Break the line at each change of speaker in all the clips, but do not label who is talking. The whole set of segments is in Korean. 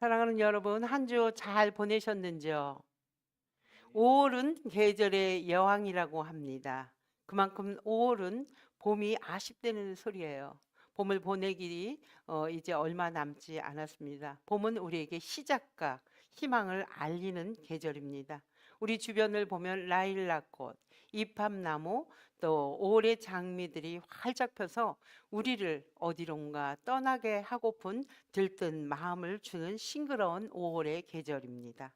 사랑하는 여러분, 한 주 잘 보내셨는지요? 5월은 계절의 여왕이라고 합니다. 그만큼 5월은 봄이 아쉽다는 소리예요. 봄을 보내기 이제 얼마 남지 않았습니다. 봄은 우리에게 시작과 희망을 알리는 계절입니다. 우리 주변을 보면 라일락꽃, 이팝나무, 또 5월의 장미들이 활짝 펴서 우리를 어디론가 떠나게 하고픈 들뜬 마음을 주는 싱그러운 5월의 계절입니다.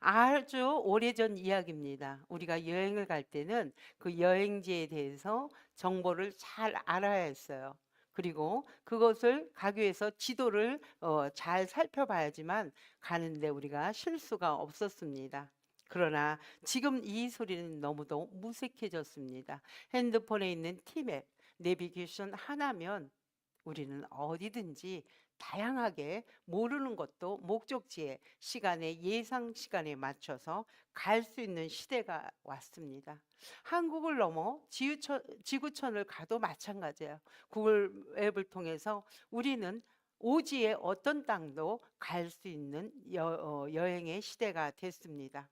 아주 오래전 이야기입니다. 우리가 여행을 갈 때는 그 여행지에 대해서 정보를 잘 알아야 했어요. 그리고 그것을 가기 위해서 지도를 잘 살펴봐야지만 가는데 우리가 실수가 없었습니다. 그러나 지금 이 소리는 너무도 무색해졌습니다. 핸드폰에 있는 티맵, 내비게이션 하나면 우리는 어디든지 다양하게 모르는 것도 목적지에 시간에 예상 시간에 맞춰서 갈 수 있는 시대가 왔습니다. 한국을 넘어 지구촌을 가도 마찬가지예요. 구글 앱을 통해서 우리는 오지의 어떤 땅도 갈 수 있는 여행의 시대가 됐습니다.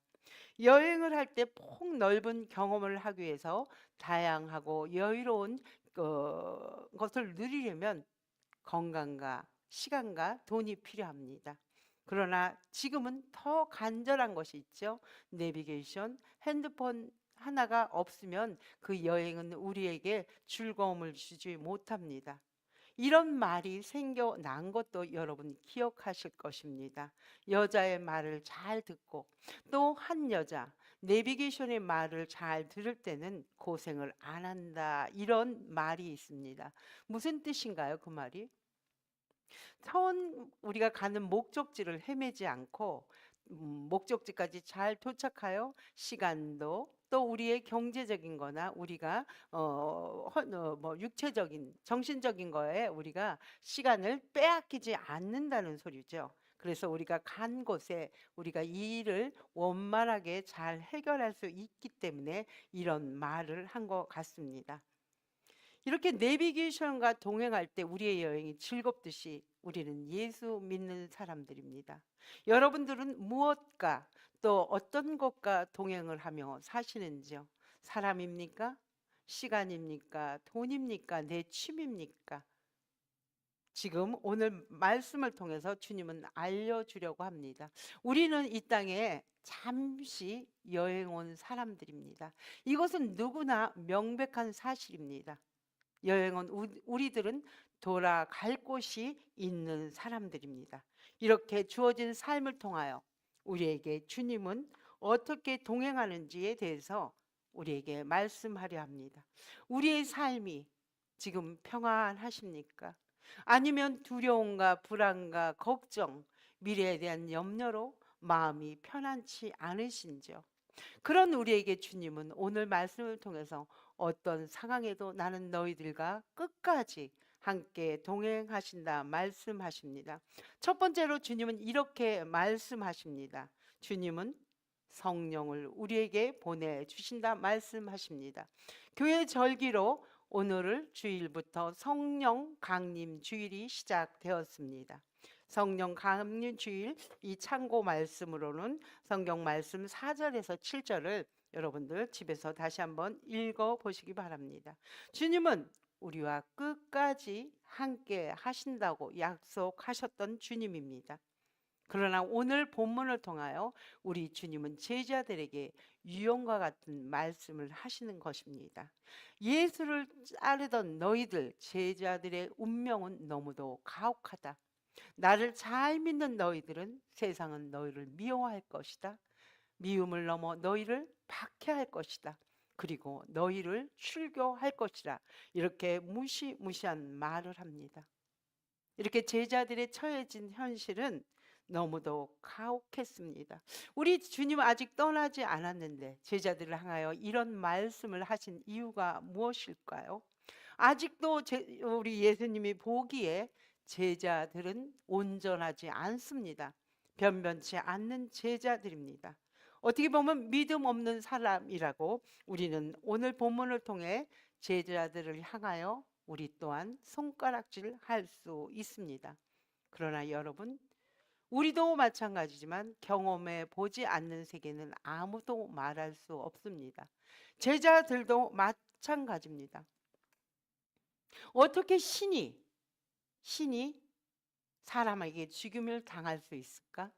여행을 할 때 폭넓은 경험을 하기 위해서 다양하고 여유로운 것을 누리려면 건강과 시간과 돈이 필요합니다. 그러나 지금은 더 간절한 것이 있죠. 내비게이션, 핸드폰 하나가 없으면 그 여행은 우리에게 즐거움을 주지 못합니다. 이런 말이 생겨난 것도 여러분 기억하실 것입니다. 여자의 말을 잘 듣고 또 한 여자 내비게이션의 말을 잘 들을 때는 고생을 안 한다. 이런 말이 있습니다. 무슨 뜻인가요, 그 말이? 처음 우리가 가는 목적지를 헤매지 않고 목적지까지 잘 도착하여 시간도 또 우리의 경제적인 거나 우리가 뭐 육체적인 정신적인 거에 우리가 시간을 빼앗기지 않는다는 소리죠. 그래서 우리가 간 곳에 우리가 이 일을 원만하게 잘 해결할 수 있기 때문에 이런 말을 한 것 같습니다. 이렇게 내비게이션과 동행할 때 우리의 여행이 즐겁듯이 우리는 예수 믿는 사람들입니다. 여러분들은 무엇과 또 어떤 것과 동행을 하며 사시는지요? 사람입니까? 시간입니까? 돈입니까? 내 취미입니까? 지금 오늘 말씀을 통해서 주님은 알려주려고 합니다. 우리는 이 땅에 잠시 여행 온 사람들입니다. 이것은 누구나 명백한 사실입니다. 여행은 우리들은 돌아갈 곳이 있는 사람들입니다. 이렇게 주어진 삶을 통하여 우리에게 주님은 어떻게 동행하는지에 대해서 우리에게 말씀하려 합니다. 우리의 삶이 지금 평안하십니까? 아니면 두려움과 불안과 걱정, 미래에 대한 염려로 마음이 편안치 않으신지요? 그런 우리에게 주님은 오늘 말씀을 통해서 어떤 상황에도 나는 너희들과 끝까지 함께 동행하신다 말씀하십니다. 첫 번째로 주님은 이렇게 말씀하십니다. 주님은 성령을 우리에게 보내주신다 말씀하십니다. 교회 절기로 오늘을 주일부터 성령 강림 주일이 시작되었습니다. 성령 강림 주일 이 참고 말씀으로는 성경 말씀 4절에서 7절을 여러분들 집에서 다시 한번 읽어 보시기 바랍니다. 주님은 우리와 끝까지 함께 하신다고 약속하셨던 주님입니다. 그러나 오늘 본문을 통하여 우리 주님은 제자들에게 유언과 같은 말씀을 하시는 것입니다. 예수를 따르던 너희들 제자들의 운명은 너무도 가혹하다. 나를 잘 믿는 너희들은 세상은 너희를 미워할 것이다. 미움을 넘어 너희를 박해할 것이다. 그리고 너희를 출교할 것이라. 이렇게 무시무시한 말을 합니다. 이렇게 제자들의 처해진 현실은 너무도 가혹했습니다. 우리 주님은 아직 떠나지 않았는데 제자들을 향하여 이런 말씀을 하신 이유가 무엇일까요? 아직도 우리 예수님이 보기에 제자들은 온전하지 않습니다. 변변치 않는 제자들입니다. 어떻게 보면 믿음 없는 사람이라고 우리는 오늘 본문을 통해 제자들을 향하여 우리 또한 손가락질 할 수 있습니다. 그러나 여러분, 우리도 마찬가지지만 경험해 보지 않는 세계는 아무도 말할 수 없습니다. 제자들도 마찬가지입니다. 어떻게 신이 사람에게 죽임을 당할 수 있을까?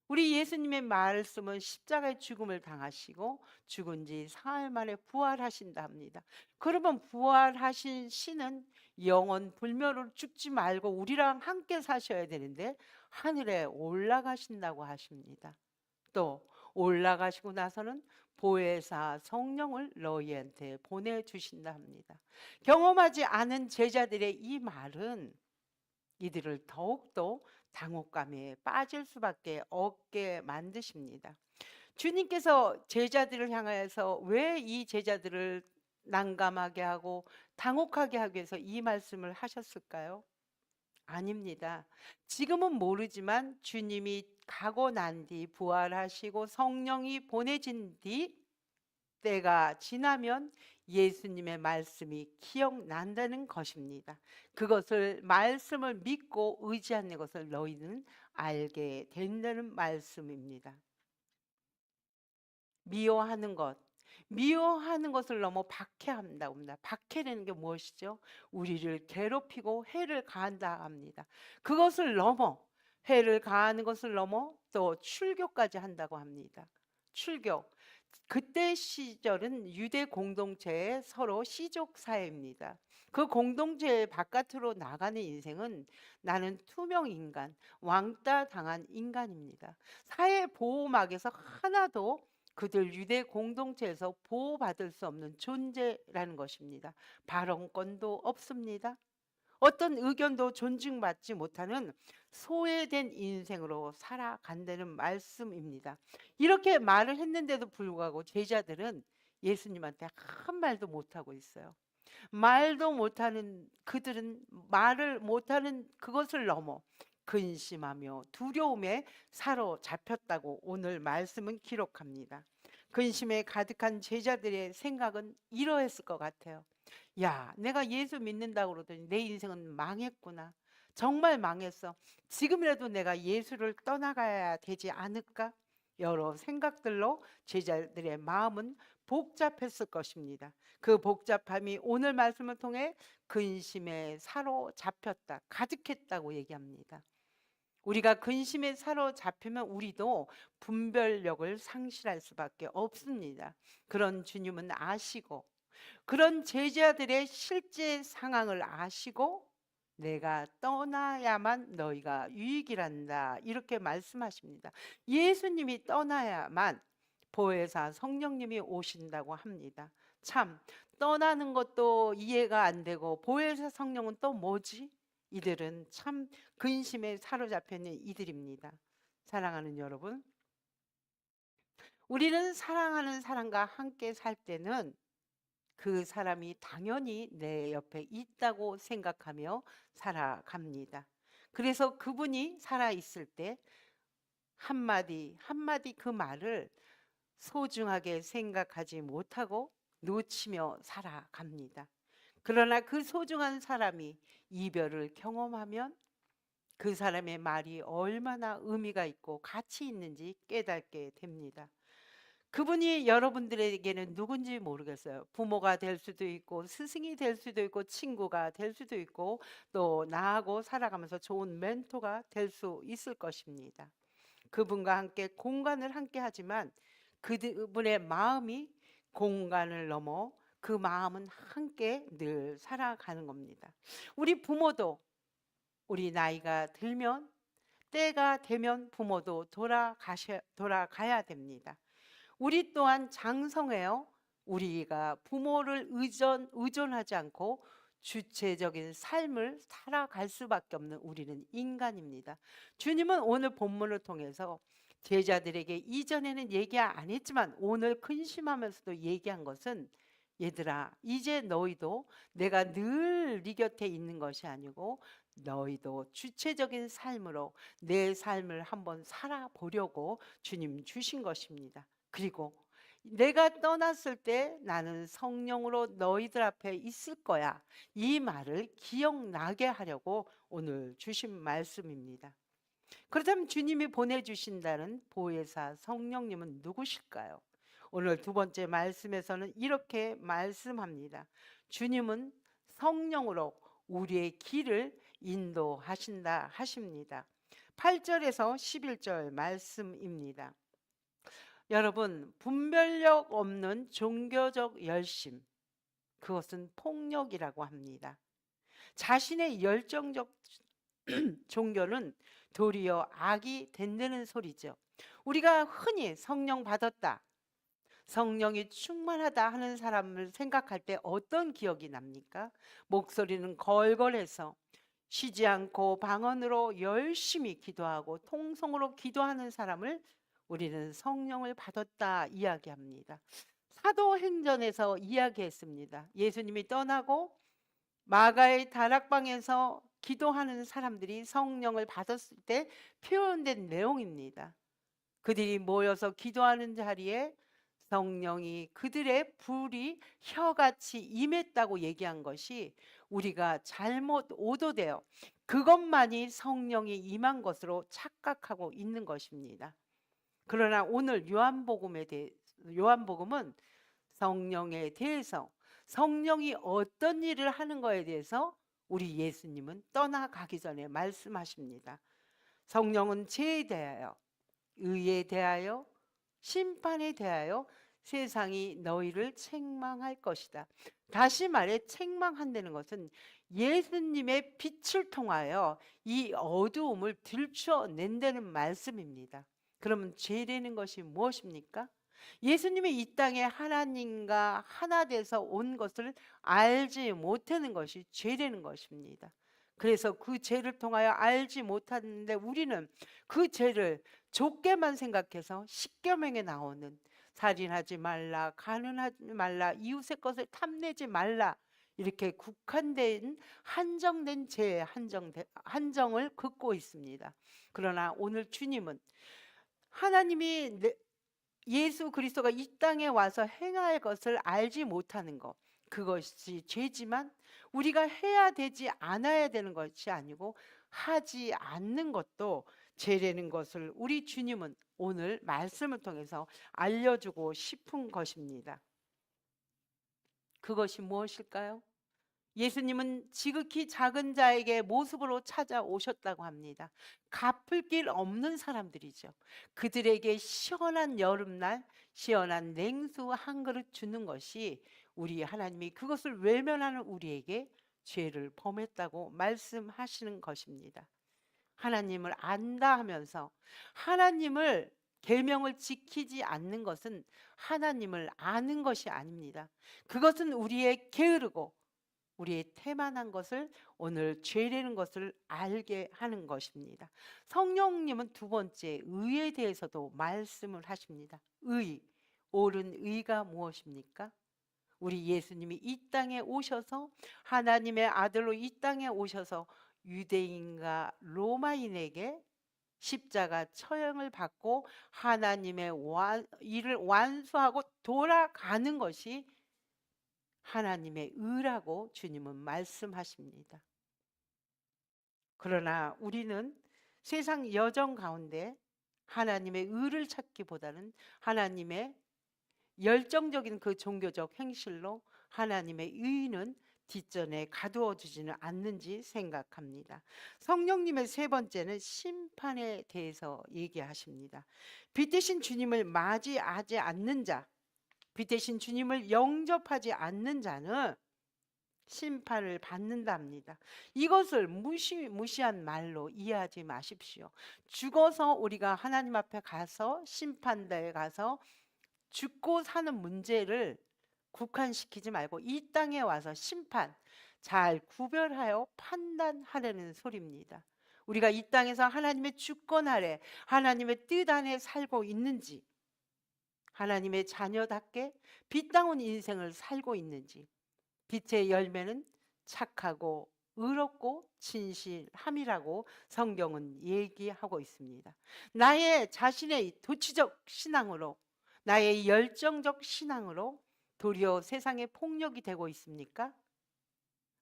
우리 예수님의 말씀은 십자가의 죽음을 당하시고 죽은 지 사흘 만에 부활하신다 합니다. 그러면 부활하신 신은 영원 불멸로 죽지 말고 우리랑 함께 사셔야 되는데 하늘에 올라가신다고 하십니다. 또 올라가시고 나서는 보혜사 성령을 너희한테 보내주신다 합니다. 경험하지 않은 제자들의 이 말은 이들을 더욱더 당혹감에 빠질 수밖에 없게 만드십니다. 주님께서 제자들을 향하여서 왜 이 제자들을 난감하게 하고 당혹하게 하기 위해서 이 말씀을 하셨을까요? 아닙니다. 지금은 모르지만 주님이 가고 난 뒤 부활하시고 성령이 보내진 뒤 때가 지나면 예수님의 말씀이 기억난다는 것입니다. 그것을 말씀을 믿고 의지하는 것을 너희는 알게 된다는 말씀입니다. 미워하는 것을 넘어 박해한다고 합니다. 박해라는 게 무엇이죠? 우리를 괴롭히고 해를 가한다 합니다. 그것을 넘어 해를 가하는 것을 넘어 또 출교까지 한다고 합니다. 출교. 그때 시절은 유대 공동체의 서로 시족 사회입니다. 그 공동체 바깥으로 나가는 인생은 나는 투명 인간, 왕따 당한 인간입니다. 사회 보호막에서 하나도 그들 유대 공동체에서 보호받을 수 없는 존재라는 것입니다. 발언권도 없습니다. 어떤 의견도 존중받지 못하는 소외된 인생으로 살아간다는 말씀입니다. 이렇게 말을 했는데도 불구하고 제자들은 예수님한테 한 말도 못하고 있어요. 말도 못하는 그들은 말을 못하는 그것을 넘어 근심하며 두려움에 사로잡혔다고 오늘 말씀은 기록합니다. 근심에 가득한 제자들의 생각은 이러했을 것 같아요. 야, 내가 예수 믿는다고 그러더니 내 인생은 망했구나. 정말 망했어. 지금이라도 내가 예수를 떠나가야 되지 않을까? 여러 생각들로 제자들의 마음은 복잡했을 것입니다. 그 복잡함이 오늘 말씀을 통해 근심에 사로잡혔다, 가득했다고 얘기합니다. 우리가 근심에 사로잡히면 우리도 분별력을 상실할 수밖에 없습니다. 그런 주님은 아시고 그런 제자들의 실제 상황을 아시고 내가 떠나야만 너희가 유익이란다 이렇게 말씀하십니다. 예수님이 떠나야만 보혜사 성령님이 오신다고 합니다. 참 떠나는 것도 이해가 안 되고 보혜사 성령은 또 뭐지? 이들은 참 근심에 사로잡혀 있는 이들입니다. 사랑하는 여러분, 우리는 사랑하는 사람과 함께 살 때는 그 사람이 당연히 내 옆에 있다고 생각하며 살아갑니다. 그래서 그분이 살아있을 때 한마디 한마디 그 말을 소중하게 생각하지 못하고 놓치며 살아갑니다. 그러나 그 소중한 사람이 이별을 경험하면 그 사람의 말이 얼마나 의미가 있고 가치 있는지 깨닫게 됩니다. 그분이 여러분들에게는 누군지 모르겠어요. 부모가 될 수도 있고 스승이 될 수도 있고 친구가 될 수도 있고 또 나하고 살아가면서 좋은 멘토가 될 수 있을 것입니다. 그분과 함께 공간을 함께 하지만 그분의 마음이 공간을 넘어 그 마음은 함께 늘 살아가는 겁니다. 우리 부모도 우리 나이가 들면 때가 되면 부모도 돌아가야 됩니다. 우리 또한 장성해요. 우리가 부모를 의존하지 않고 주체적인 삶을 살아갈 수밖에 없는 우리는 인간입니다. 주님은 오늘 본문을 통해서 제자들에게 이전에는 얘기 안 했지만 오늘 근심하면서도 얘기한 것은 얘들아 이제 너희도 내가 늘 네 곁에 있는 것이 아니고 너희도 주체적인 삶으로 내 삶을 한번 살아보려고 주님 주신 것입니다. 그리고 내가 떠났을 때 나는 성령으로 너희들 앞에 있을 거야. 이 말을 기억나게 하려고 오늘 주신 말씀입니다. 그렇다면 주님이 보내주신다는 보혜사 성령님은 누구실까요? 오늘 두 번째 말씀에서는 이렇게 말씀합니다. 주님은 성령으로 우리의 길을 인도하신다 하십니다. 8절에서 11절 말씀입니다. 여러분, 분별력 없는 종교적 열심, 그것은 폭력이라고 합니다. 자신의 열정적 종교는 도리어 악이 된다는 소리죠. 우리가 흔히 성령 받았다, 성령이 충만하다 하는 사람을 생각할 때 어떤 기억이 납니까? 목소리는 걸걸해서 쉬지 않고 방언으로 열심히 기도하고 통성으로 기도하는 사람을 우리는 성령을 받았다 이야기합니다. 사도행전에서 이야기했습니다. 예수님이 떠나고 마가의 다락방에서 기도하는 사람들이 성령을 받았을 때 표현된 내용입니다. 그들이 모여서 기도하는 자리에 성령이 그들의 불이 혀같이 임했다고 얘기한 것이 우리가 잘못 오도되어 그것만이 성령이 임한 것으로 착각하고 있는 것입니다. 그러나 오늘 요한복음은 성령에 대해서, 성령이 어떤 일을 하는 것에 대해서 우리 예수님은 떠나가기 전에 말씀하십니다. 성령은 죄에 대하여, 의에 대하여, 심판에 대하여 세상이 너희를 책망할 것이다. 다시 말해 책망한다는 것은 예수님의 빛을 통하여 이 어두움을 들춰낸다는 말씀입니다. 그러면 죄라는 것이 무엇입니까? 예수님이 이 땅에 하나님과 하나 돼서 온 것을 알지 못하는 것이 죄라는 것입니다. 그래서 그 죄를 통하여 알지 못하는데 우리는 그 죄를 좁게만 생각해서 십계명에 나오는 살인하지 말라, 간음하지 말라, 이웃의 것을 탐내지 말라, 이렇게 국한된 한정된 죄의 한정을 긋고 있습니다. 그러나 오늘 주님은 하나님이 예수 그리스도가 이 땅에 와서 행할 것을 알지 못하는 것, 그것이 죄지만 우리가 해야 되지 않아야 되는 것이 아니고 하지 않는 것도 죄라는 것을 우리 주님은 오늘 말씀을 통해서 알려주고 싶은 것입니다. 그것이 무엇일까요? 예수님은 지극히 작은 자에게 모습으로 찾아오셨다고 합니다. 갚을 길 없는 사람들이죠. 그들에게 시원한 여름날 시원한 냉수 한 그릇 주는 것이 우리 하나님이 그것을 외면하는 우리에게 죄를 범했다고 말씀하시는 것입니다. 하나님을 안다 하면서 하나님을 계명을 지키지 않는 것은 하나님을 아는 것이 아닙니다. 그것은 우리의 게으르고 우리의 태만한 것을 오늘 죄라는 것을 알게 하는 것입니다. 성령님은 두 번째 의에 대해서도 말씀을 하십니다. 의, 옳은 의가 무엇입니까? 우리 예수님이 이 땅에 오셔서 하나님의 아들로 이 땅에 오셔서 유대인과 로마인에게 십자가 처형을 받고 하나님의 일을 완수하고 돌아가는 것이 하나님의 의라고 주님은 말씀하십니다. 그러나 우리는 세상 여정 가운데 하나님의 의를 찾기보다는 하나님의 열정적인 그 종교적 행실로 하나님의 의는 뒷전에 가두어 주지는 않는지 생각합니다. 성령님의 세 번째는 심판에 대해서 얘기하십니다. 빛 대신 주님을 맞이하지 않는 자, 빛 대신 주님을 영접하지 않는 자는 심판을 받는답니다. 이것을 무시한 말로 이해하지 마십시오. 죽어서 우리가 하나님 앞에 가서 심판대에 가서 죽고 사는 문제를 국한시키지 말고 이 땅에 와서 심판, 잘 구별하여 판단하려는 소리입니다. 우리가 이 땅에서 하나님의 주권 아래 하나님의 뜻 안에 살고 있는지, 하나님의 자녀답게 빛다운 인생을 살고 있는지, 빛의 열매는 착하고 의롭고 진실함이라고 성경은 얘기하고 있습니다. 나의 자신의 도치적 신앙으로, 나의 열정적 신앙으로 도리어 세상의 폭력이 되고 있습니까?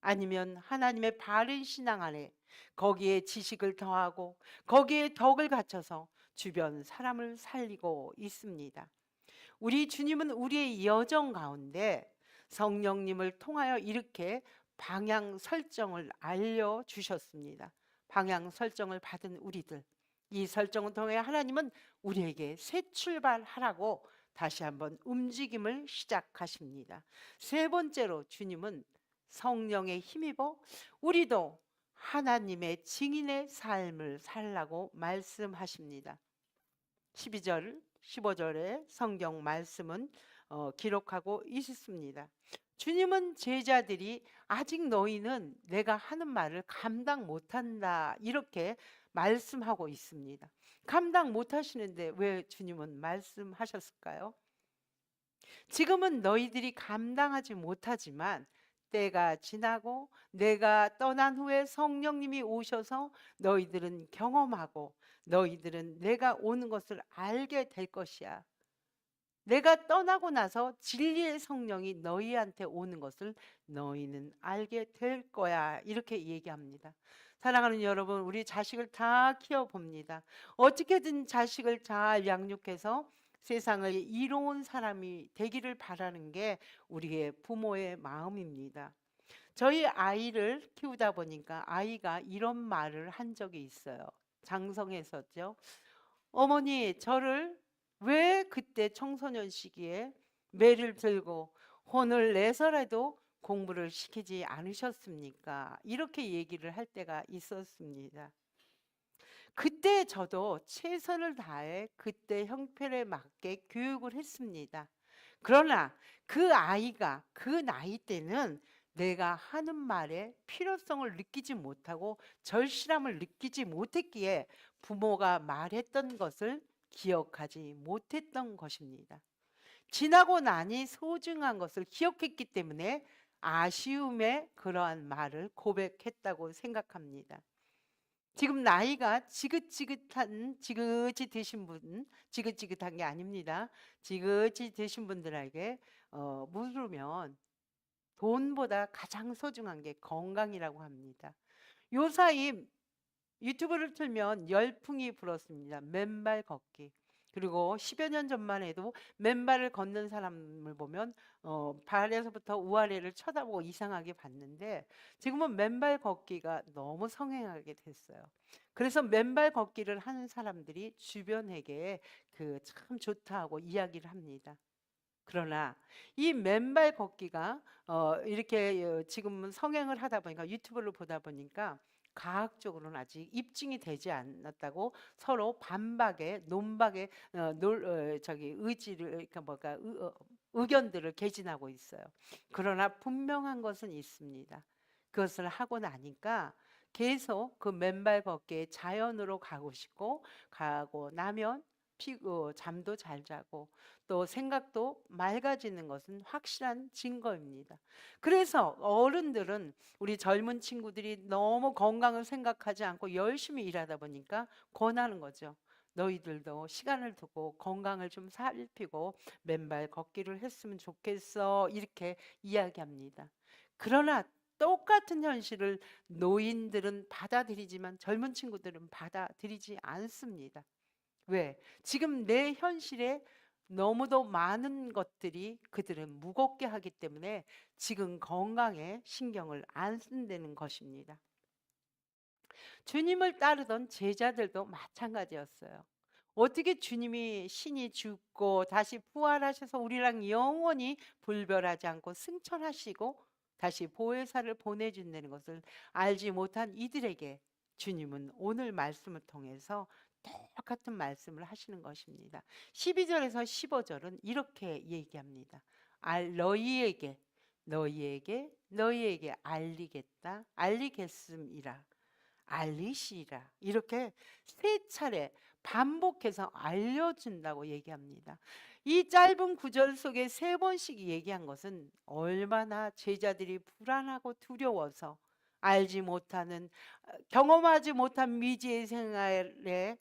아니면 하나님의 바른 신앙 안에 거기에 지식을 더하고 거기에 덕을 갖춰서 주변 사람을 살리고 있습니다. 우리 주님은 우리의 여정 가운데 성령님을 통하여 이렇게 방향 설정을 알려주셨습니다. 방향 설정을 받은 우리들, 이 설정을 통해 하나님은 우리에게 새 출발하라고 다시 한번 움직임을 시작하십니다. 세 번째로 주님은 성령에 힘입어 우리도 하나님의 증인의 삶을 살라고 말씀하십니다. 12절, 15절의 성경 말씀은 기록하고 있습니다. 주님은 제자들이 아직 너희는 내가 하는 말을 감당 못한다 이렇게 말씀하고 있습니다. 감당 못하시는데 왜 주님은 말씀하셨을까요? 지금은 너희들이 감당하지 못하지만 때가 지나고 내가 떠난 후에 성령님이 오셔서 너희들은 경험하고 너희들은 내가 오는 것을 알게 될 것이야. 내가 떠나고 나서 진리의 성령이 너희한테 오는 것을 너희는 알게 될 거야. 이렇게 얘기합니다. 사랑하는 여러분, 우리 자식을 다 키워봅니다. 어떻게든 자식을 잘 양육해서 세상을 이로운 사람이 되기를 바라는 게 우리의 부모의 마음입니다. 저희 아이를 키우다 보니까 아이가 이런 말을 한 적이 있어요. 장성했었죠. 어머니, 저를 왜 그때 청소년 시기에 매를 들고 혼을 내서라도 공부를 시키지 않으셨습니까? 이렇게 얘기를 할 때가 있었습니다. 그때 저도 최선을 다해 그때 형편에 맞게 교육을 했습니다. 그러나 그 아이가 그 나이 때는 내가 하는 말에 필요성을 느끼지 못하고 절실함을 느끼지 못했기에 부모가 말했던 것을 기억하지 못했던 것입니다. 지나고 나니 소중한 것을 기억했기 때문에 아쉬움에 그러한 말을 고백했다고 생각합니다. 지금 나이가 지긋이 드신 분, 지긋지긋한 게 아닙니다. 지긋이 드신 분들에게 물으면 돈보다 가장 소중한 게 건강이라고 합니다. 요사이 유튜브를 틀면 열풍이 불었습니다. 맨발 걷기. 그리고 10여 년 전만 해도 맨발을 걷는 사람을 보면 발에서부터 우아래를 쳐다보고 이상하게 봤는데 지금은 맨발 걷기가 너무 성행하게 됐어요. 그래서 맨발 걷기를 하는 사람들이 주변에게 그 참 좋다고 이야기를 합니다. 그러나 이 맨발 걷기가 이렇게 지금 성행을 하다 보니까 유튜브를 보다 보니까 과학적으로는 아직 입증이 되지 않았다고 서로 반박에 논박에 의지를 그러니까 뭐가 의견들을 개진하고 있어요. 그러나 분명한 것은 있습니다. 그것을 하고 나니까 계속 그 맨발 걷기에 자연으로 가고 싶고 가고 나면 잠도 잘 자고 또 생각도 맑아지는 것은 확실한 증거입니다. 그래서 어른들은 우리 젊은 친구들이 너무 건강을 생각하지 않고 열심히 일하다 보니까 권하는 거죠. 너희들도 시간을 두고 건강을 좀 살피고 맨발 걷기를 했으면 좋겠어. 이렇게 이야기합니다. 그러나 똑같은 현실을 노인들은 받아들이지만 젊은 친구들은 받아들이지 않습니다. 왜? 지금 내 현실에 너무도 많은 것들이 그들은 무겁게 하기 때문에 지금 건강에 신경을 안 쓴다는 것입니다. 주님을 따르던 제자들도 마찬가지였어요. 어떻게 주님이 신이 죽고 다시 부활하셔서 우리랑 영원히 불별하지 않고 승천하시고 다시 보혜사를 보내준다는 것을 알지 못한 이들에게 주님은 오늘 말씀을 통해서 똑같은 말씀을 하시는 것입니다. 12절에서 15절은 이렇게 얘기합니다. 너희에게 알리겠음이라. 알리시라. 이렇게 세 차례 반복해서 알려준다고 얘기합니다. 이 짧은 구절 속에 세 번씩 얘기한 것은 얼마나 제자들이 불안하고 두려워서 알지 못하는 경험하지 못한 미지의 생활에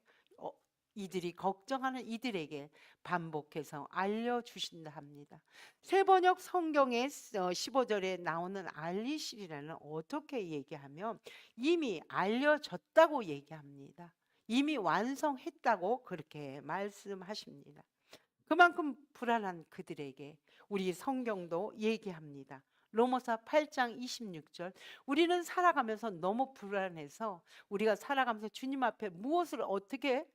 이들이 걱정하는 이들에게 반복해서 알려주신다 합니다. 세번역 성경의 15절에 나오는 알리시리라는 어떻게 얘기하면 이미 알려졌다고 얘기합니다. 이미 완성했다고 그렇게 말씀하십니다. 그만큼 불안한 그들에게 우리 성경도 얘기합니다. 로마서 8장 26절, 우리는 살아가면서 너무 불안해서 우리가 살아가면서 주님 앞에 무엇을 어떻게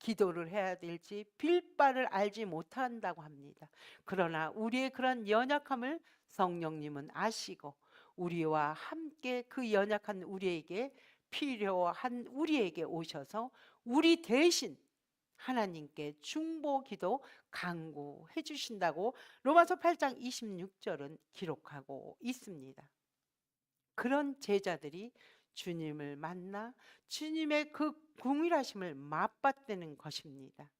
기도를 해야 될지 빌 바를 알지 못한다고 합니다. 그러나 우리의 그런 연약함을 성령님은 아시고 우리와 함께 그 연약한 우리에게 필요한 우리에게 오셔서 우리 대신 하나님께 중보기도 간구해 주신다고 로마서 8장 26절은 기록하고 있습니다. 그런 제자들이 주님을 만나 주님의 그 궁일하심을 맛봤다는 것입니다.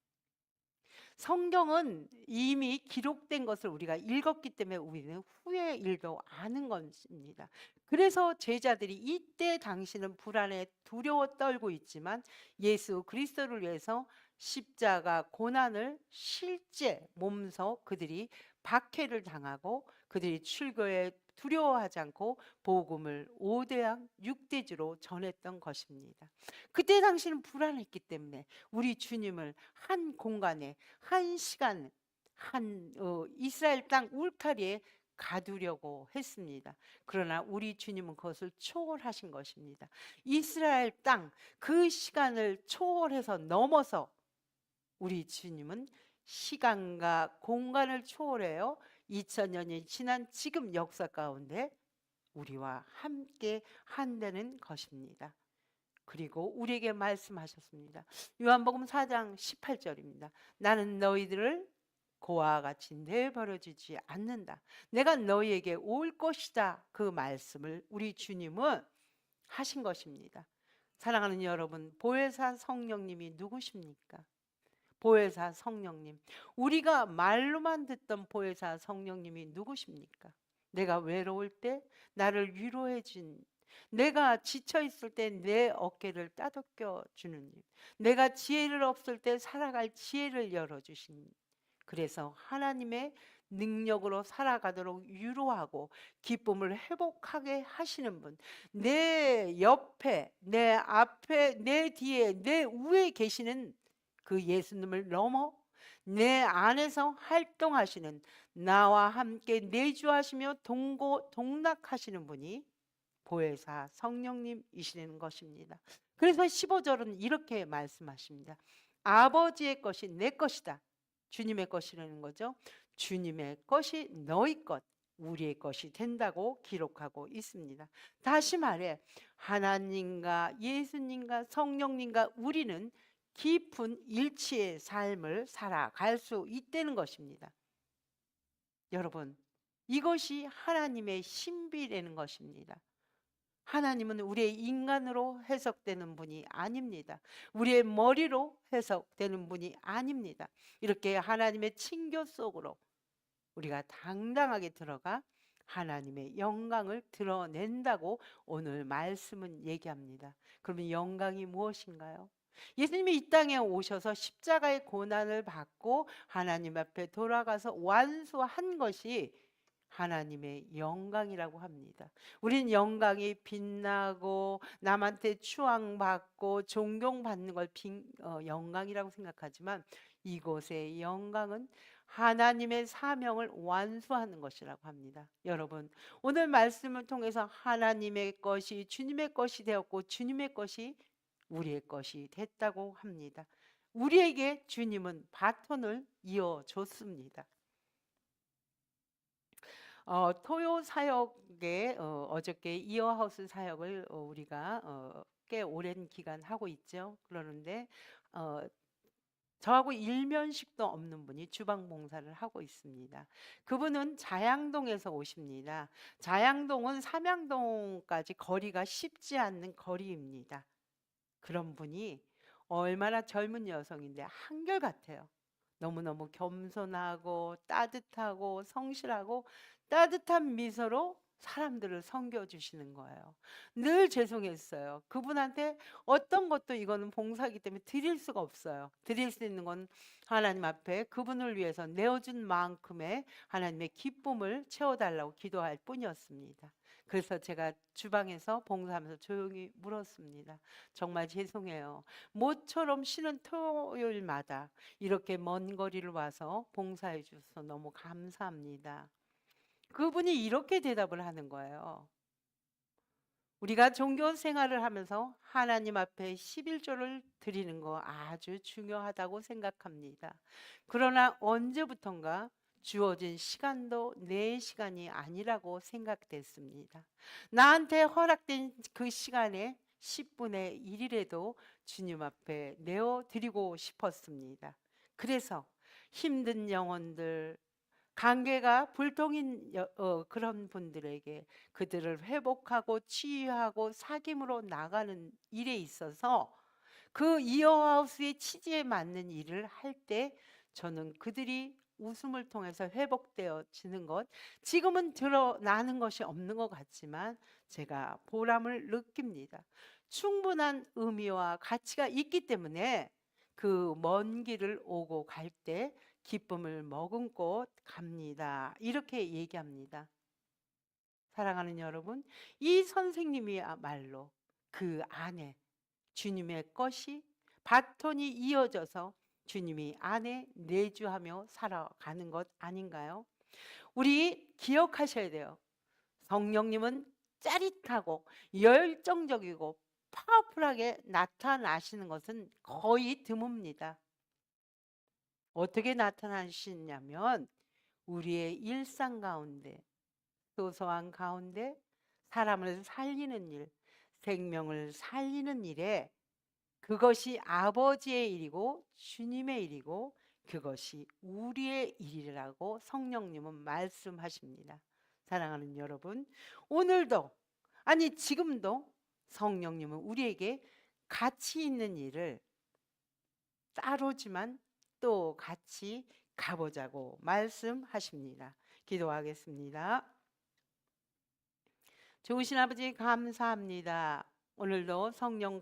성경은 이미 기록된 것을 우리가 읽었기 때문에 우리는 후의 일도 아는 것입니다. 그래서 제자들이 이때 당시는 불안에 두려워 떨고 있지만 예수 그리스도를 위해서 십자가 고난을 실제 몸소 그들이 박해를 당하고 그들이 출교에 두려워하지 않고 복음을 5대양 6대주로 전했던 것입니다. 그때 당시는 불안했기 때문에 우리 주님을 한 공간에 한 시간 한 이스라엘 땅 울타리에 가두려고 했습니다. 그러나 우리 주님은 그것을 초월하신 것입니다. 이스라엘 땅 그 시간을 초월해서 넘어서 우리 주님은 시간과 공간을 초월해요 2000년이 지난 지금 역사 가운데 우리와 함께 한다는 것입니다. 그리고 우리에게 말씀하셨습니다. 요한복음 4장 18절입니다. 나는 너희들을 고아와 같이 내버려두지 않는다. 내가 너희에게 올 것이다. 그 말씀을 우리 주님은 하신 것입니다. 사랑하는 여러분, 보혜사 성령님이 누구십니까? 보혜사 성령님, 우리가 말로만 듣던 보혜사 성령님이 누구십니까? 내가 외로울 때 나를 위로해 준, 내가 지쳐 있을 때 내 어깨를 따뜻겨 주는 님, 내가 지혜를 없을 때 살아갈 지혜를 열어주신, 그래서 하나님의 능력으로 살아가도록 위로하고 기쁨을 회복하게 하시는 분, 내 옆에, 내 앞에, 내 뒤에, 내 위에 계시는 그 예수님을 넘어 내 안에서 활동하시는, 나와 함께 내주하시며 동락하시는 분이 보혜사 성령님이시는 것입니다. 그래서 15절은 이렇게 말씀하십니다. 아버지의 것이 내 것이다. 주님의 것이라는 거죠. 주님의 것이 너희 것, 우리의 것이 된다고 기록하고 있습니다. 다시 말해 하나님과 예수님과 성령님과 우리는 깊은 일치의 삶을 살아갈 수 있다는 것입니다. 여러분, 이것이 하나님의 신비라는 것입니다. 하나님은 우리의 인간으로 해석되는 분이 아닙니다. 우리의 머리로 해석되는 분이 아닙니다. 이렇게 하나님의 친교 속으로 우리가 당당하게 들어가 하나님의 영광을 드러낸다고 오늘 말씀은 얘기합니다. 그러면 영광이 무엇인가요? 예수님이 이 땅에 오셔서 십자가의 고난을 받고 하나님 앞에 돌아가서 완수한 것이 하나님의 영광이라고 합니다. 우리는 영광이 빛나고 남한테 추앙받고 존경받는 걸 영광이라고 생각하지만 이곳의 영광은 하나님의 사명을 완수하는 것이라고 합니다. 여러분, 오늘 말씀을 통해서 하나님의 것이 주님의 것이 되었고 주님의 것이 우리의 것이 됐다고 합니다. 우리에게 주님은 바톤을 이어줬습니다. 토요 사역에 어저께 이어하우스 사역을 우리가 꽤 오랜 기간 하고 있죠. 그러는데 저하고 일면식도 없는 분이 주방 봉사를 하고 있습니다. 그분은 자양동에서 오십니다. 자양동은 삼양동까지 거리가 쉽지 않는 거리입니다. 그런 분이 얼마나 젊은 여성인데 한결같아요. 너무너무 겸손하고 따뜻하고 성실하고 따뜻한 미소로 사람들을 섬겨주시는 거예요. 늘 죄송했어요. 그분한테 어떤 것도 이거는 봉사이기 때문에 드릴 수가 없어요. 드릴 수 있는 건 하나님 앞에 그분을 위해서 내어준 만큼의 하나님의 기쁨을 채워달라고 기도할 뿐이었습니다. 그래서 제가 주방에서 봉사하면서 조용히 물었습니다. 정말 죄송해요. 모처럼 쉬는 토요일마다 이렇게 먼 거리를 와서 봉사해 주셔서 너무 감사합니다. 그분이 이렇게 대답을 하는 거예요. 우리가 종교 생활을 하면서 하나님 앞에 11조를 드리는 거 아주 중요하다고 생각합니다. 그러나 언제부턴가 주어진 시간도 내 시간이 아니라고 생각됐습니다. 나한테 허락된 그 시간에 10분의 1이라도 주님 앞에 내어드리고 싶었습니다. 그래서 힘든 영혼들, 관계가 불통인 그런 분들에게 그들을 회복하고 치유하고 사귐으로 나가는 일에 있어서 그 이어하우스의 취지에 맞는 일을 할 때 저는 그들이 웃음을 통해서 회복되어지는 것, 지금은 드러나는 것이 없는 것 같지만 제가 보람을 느낍니다. 충분한 의미와 가치가 있기 때문에 그 먼 길을 오고 갈 때 기쁨을 머금고 갑니다. 이렇게 얘기합니다. 사랑하는 여러분, 이 선생님이야말로 그 안에 주님의 것이 바톤이 이어져서 주님이 안에 내주하며 살아가는 것 아닌가요? 우리 기억하셔야 돼요. 성령님은 짜릿하고 열정적이고 파워풀하게 나타나시는 것은 거의 드뭅니다. 어떻게 나타나시냐면 우리의 일상 가운데, 소소한 가운데 사람을 살리는 일, 생명을 살리는 일에 그것이 아버지의 일이고 주님의 일이고 그것이 우리의 일이라고 성령님은 말씀하십니다. 사랑하는 여러분, 오늘도 아니 지금도 성령님은 우리에게 가치 있는 일을 따로지만 또 같이 가보자고 말씀하십니다. 기도하겠습니다. 좋으신 아버지 감사합니다. 오늘도 성령